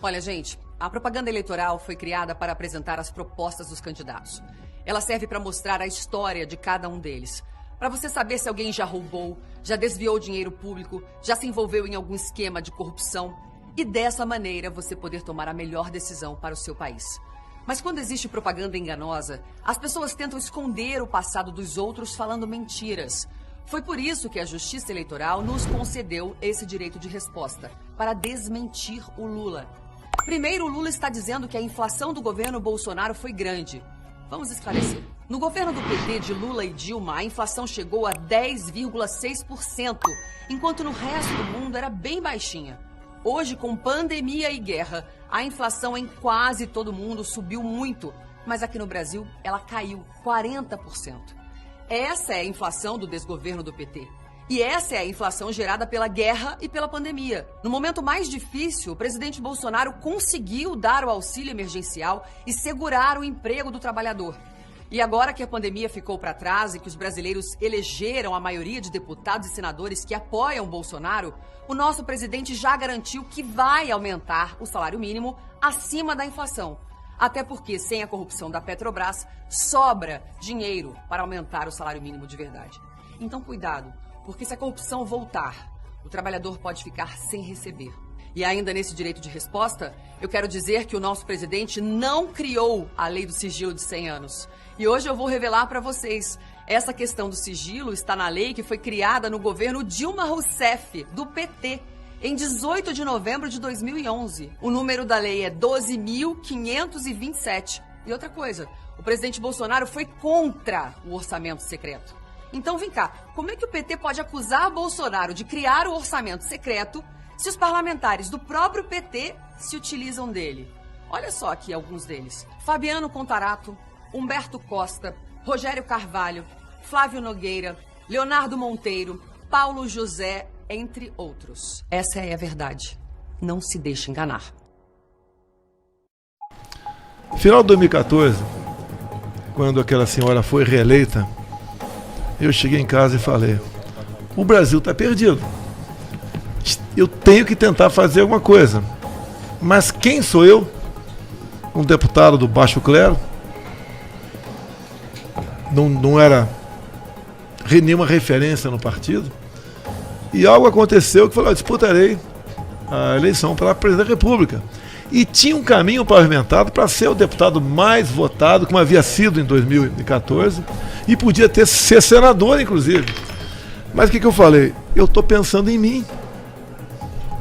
Olha, gente, a propaganda eleitoral foi criada para apresentar as propostas dos candidatos. Ela serve para mostrar a história de cada um deles. Para você saber se alguém já roubou, já desviou dinheiro público, já se envolveu em algum esquema de corrupção. E dessa maneira você poder tomar a melhor decisão para o seu país. Mas quando existe propaganda enganosa, as pessoas tentam esconder o passado dos outros falando mentiras. Foi por isso que a Justiça Eleitoral nos concedeu esse direito de resposta, para desmentir o Lula. Primeiro, o Lula está dizendo que a inflação do governo Bolsonaro foi grande. Vamos esclarecer. No governo do PT de Lula e Dilma, a inflação chegou a 10,6%, enquanto no resto do mundo era bem baixinha. Hoje, com pandemia e guerra, a inflação em quase todo mundo subiu muito, mas aqui no Brasil ela caiu 40%. Essa é a inflação do desgoverno do PT. E essa é a inflação gerada pela guerra e pela pandemia. No momento mais difícil, o presidente Bolsonaro conseguiu dar o auxílio emergencial e segurar o emprego do trabalhador. E agora que a pandemia ficou para trás e que os brasileiros elegeram a maioria de deputados e senadores que apoiam Bolsonaro, o nosso presidente já garantiu que vai aumentar o salário mínimo acima da inflação. Até porque, sem a corrupção da Petrobras, sobra dinheiro para aumentar o salário mínimo de verdade. Então, cuidado, porque se a corrupção voltar, o trabalhador pode ficar sem receber. E ainda nesse direito de resposta, eu quero dizer que o nosso presidente não criou a lei do sigilo de 100 anos. E hoje eu vou revelar para vocês. Essa questão do sigilo está na lei que foi criada no governo Dilma Rousseff, do PT, em 18 de novembro de 2011. O número da lei é 12.527. E outra coisa, o presidente Bolsonaro foi contra o orçamento secreto. Então vem cá, como é que o PT pode acusar Bolsonaro de criar o orçamento secreto se os parlamentares do próprio PT se utilizam dele? Olha só aqui alguns deles. Fabiano Contarato, Humberto Costa, Rogério Carvalho, Flávio Nogueira, Leonardo Monteiro, Paulo José, entre outros. Essa é a verdade. Não se deixe enganar. Final de 2014, quando aquela senhora foi reeleita, eu cheguei em casa e falei: o Brasil está perdido. Eu tenho que tentar fazer alguma coisa. Mas quem sou eu? Um deputado do baixo clero. Não era nenhuma referência no partido. E algo aconteceu que falou: eu disputarei a eleição para presidente da República. E tinha um caminho pavimentado para ser o deputado mais votado, como havia sido em 2014, e podia ser senador, inclusive. Mas o que eu falei? Eu estou pensando em mim.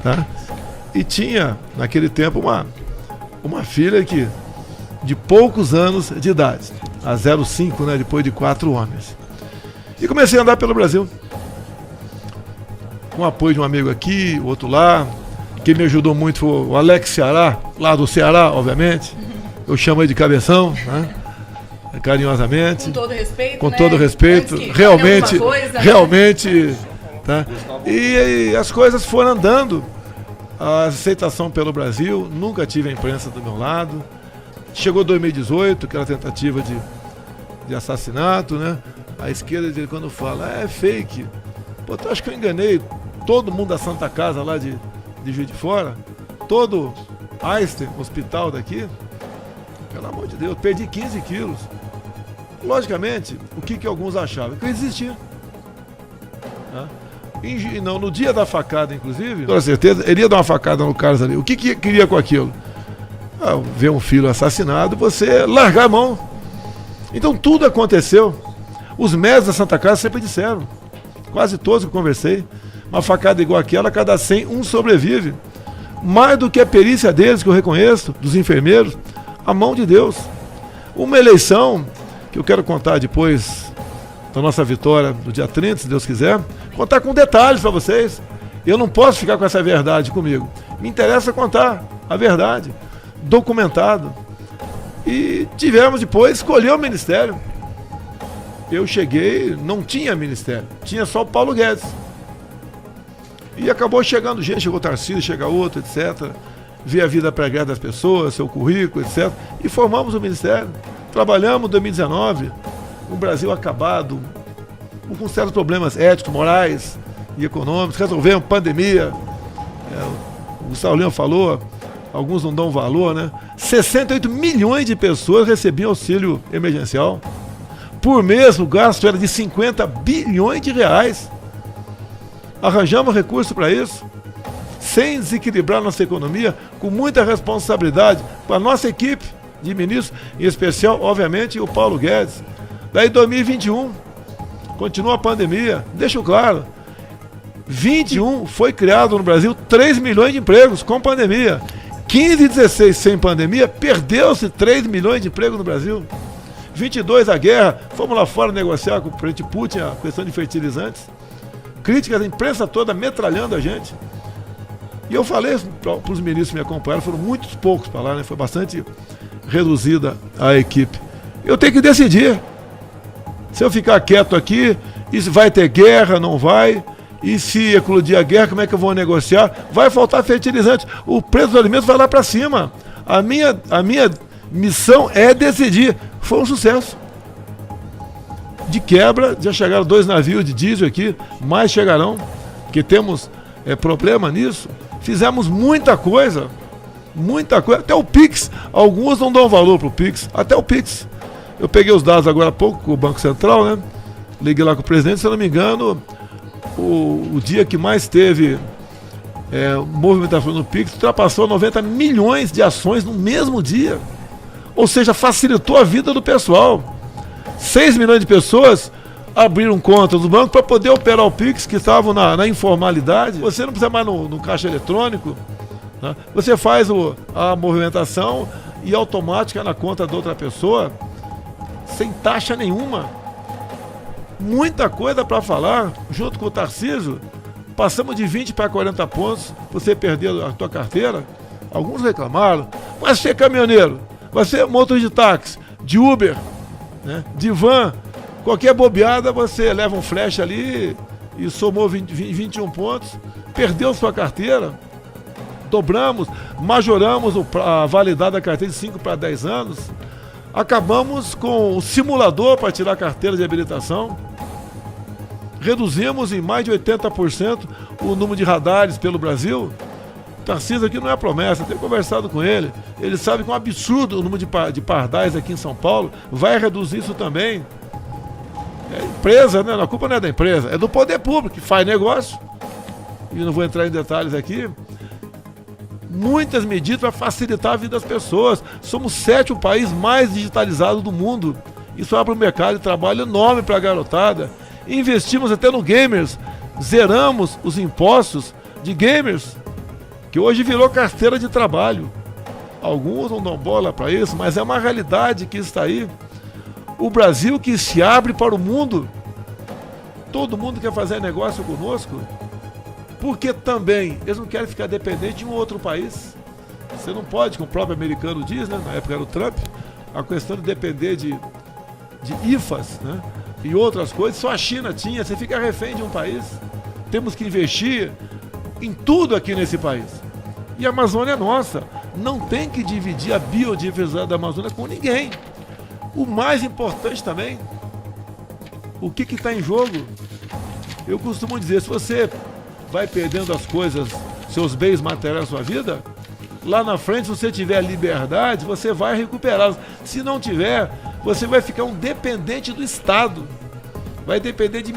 Tá? E tinha, naquele tempo, uma filha de poucos anos de idade, a 05, né, depois de 4 homens. E comecei a andar pelo Brasil, com o apoio de um amigo aqui, outro lá. Quem me ajudou muito foi o Alex Ceará, lá do Ceará, obviamente. Eu chamo ele de Cabeção, né? Carinhosamente. Com todo respeito, com todo respeito. Realmente. Tá? E as coisas foram andando. A aceitação pelo Brasil, nunca tive a imprensa do meu lado. Chegou 2018, aquela tentativa de assassinato, né? A esquerda, quando fala, é fake. Pô, tu acha que eu enganei todo mundo da Santa Casa lá de Juiz de Fora? Todo Einstein, hospital daqui? Pelo amor de Deus, perdi 15 quilos. Logicamente, o que alguns achavam? Que eu existia. Tá? E não, no dia da facada, inclusive, com certeza, ele ia dar uma facada no Carlos ali. O que queria com aquilo? Ver um filho assassinado, você largar a mão. Então tudo aconteceu. Os médicos da Santa Casa sempre disseram, quase todos que eu conversei, uma facada igual aquela, cada 100, um sobrevive. Mais do que a perícia deles, que eu reconheço, dos enfermeiros, a mão de Deus. Uma eleição, que eu quero contar depois da nossa vitória do dia 30, se Deus quiser, contar com detalhes para vocês. Eu não posso ficar com essa verdade comigo. Me interessa contar a verdade, documentado. E tivemos depois escolher o ministério. Eu cheguei, não tinha ministério, tinha só o Paulo Guedes. E acabou chegando gente, chegou o Tarcísio, chega outro, etc. Ver a vida pregressa das pessoas, seu currículo, etc. E formamos o ministério. Trabalhamos em 2019, o Brasil acabado, com certos problemas éticos, morais e econômicos. Resolvemos pandemia. O Saulinho falou, alguns não dão valor, né? 68 milhões de pessoas recebiam auxílio emergencial. Por mês o gasto era de 50 bilhões de reais. Arranjamos recurso para isso, sem desequilibrar nossa economia, com muita responsabilidade com a nossa equipe de ministros, em especial, obviamente, o Paulo Guedes. Daí 2021, continua a pandemia, deixo claro, 21 foi criado no Brasil 3 milhões de empregos com pandemia. 15 e 16 sem pandemia, perdeu-se 3 milhões de empregos no Brasil. 22 a guerra, fomos lá fora negociar com o presidente Putin a questão de fertilizantes. Críticas da imprensa toda metralhando a gente. E eu falei para os ministros que me acompanharam, foram muitos poucos para lá, né? Foi bastante reduzida a equipe. Eu tenho que decidir. Se eu ficar quieto aqui, isso vai ter guerra, não vai? E se eclodir a guerra, como é que eu vou negociar? Vai faltar fertilizante. O preço dos alimentos vai lá para cima. A minha missão é decidir. Foi um sucesso. De quebra, já chegaram 2 navios de diesel aqui, mais chegarão, porque temos problema nisso. Fizemos muita coisa, até o Pix, alguns não dão valor para o Pix, até o Pix. Eu peguei os dados agora há pouco com o Banco Central, né? Liguei lá com o presidente, se eu não me engano, o dia que mais teve movimentação no Pix ultrapassou 90 milhões de ações no mesmo dia. Ou seja, facilitou a vida do pessoal. 6 milhões de pessoas abriram conta do banco para poder operar o Pix, que estavam na informalidade. Você não precisa mais no caixa eletrônico, né? Você faz a movimentação e automática na conta da outra pessoa, sem taxa nenhuma. Muita coisa para falar, junto com o Tarcísio. Passamos de 20 para 40 pontos, você perdeu a tua carteira. Alguns reclamaram, mas você é caminhoneiro, você é motorista de táxi, de Uber, né, de van, qualquer bobeada você leva um flash ali e somou 21 pontos, perdeu sua carteira. Dobramos, majoramos a validade da carteira de 5 para 10 anos. Acabamos com o simulador para tirar a carteira de habilitação. Reduzimos em mais de 80% o número de radares pelo Brasil. Tarcísio aqui não é promessa, eu tenho conversado com ele. Ele sabe que é um absurdo o número de pardais aqui em São Paulo. Vai reduzir isso também. É empresa, né? A culpa não é da empresa, é do poder público, que faz negócio. E não vou entrar em detalhes aqui. Muitas medidas para facilitar a vida das pessoas. Somos o 7º país mais digitalizado do mundo. Isso abre um mercado de trabalho enorme para a garotada. Investimos até no gamers. Zeramos os impostos de gamers, que hoje virou carteira de trabalho. Alguns não dão bola para isso, mas é uma realidade que está aí. O Brasil que se abre para o mundo. Todo mundo quer fazer negócio conosco. Porque também eles não querem ficar dependentes de um outro país. Você não pode, como o próprio americano diz, né? Na época era o Trump, a questão de depender de IFAs, né? E outras coisas, só a China tinha, você fica refém de um país. Temos que investir em tudo aqui nesse país. E a Amazônia é nossa. Não tem que dividir a biodiversidade da Amazônia com ninguém. O mais importante também, o que está em jogo? Eu costumo dizer, se você vai perdendo as coisas, seus bens materiais da sua vida, lá na frente, se você tiver liberdade, você vai recuperá-los. Se não tiver, você vai ficar um dependente do Estado. Vai depender de